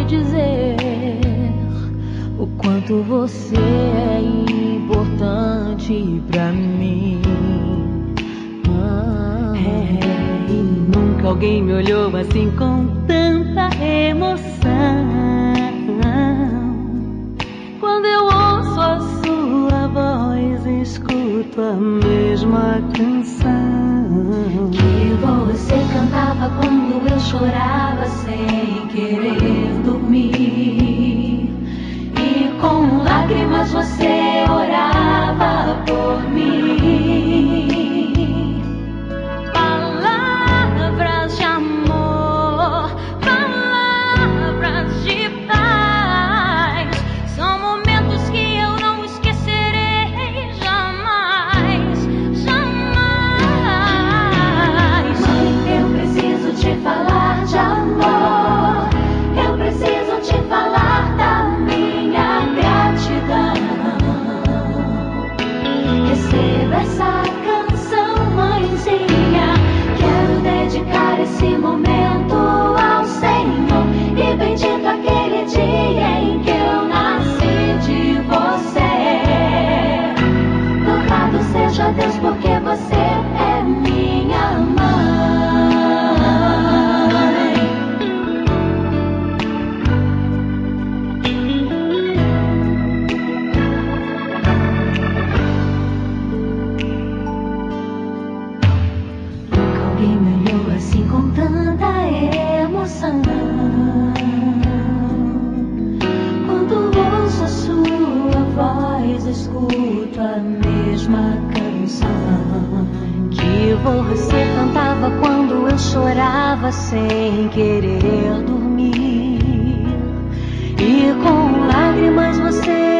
me dizer o quanto você é importante pra mim. E nunca alguém me olhou assim com tanta emoção. Quando eu ouço a sua voz, escuto a mesma canção que você cantava quando eu chorava sem querer dormir, e com lágrimas você orava por mim. Palavras de amor, palavras de paz, são momentos que eu não esquecerei jamais, jamais. Mãe, eu preciso te falar de amor, eu preciso te falar da minha gratidão. Receba essa canção, mãezinha, quero dedicar esse momento ao Senhor, e bendito aquele dia em que eu nasci de você. Louvado seja Deus, porque você é minha mãe. Nunca alguém me olhou assim com tanta emoção. Quando ouço a sua voz, escuto a mesma canção que você cantava quando eu chorava sem querer dormir, e com lágrimas você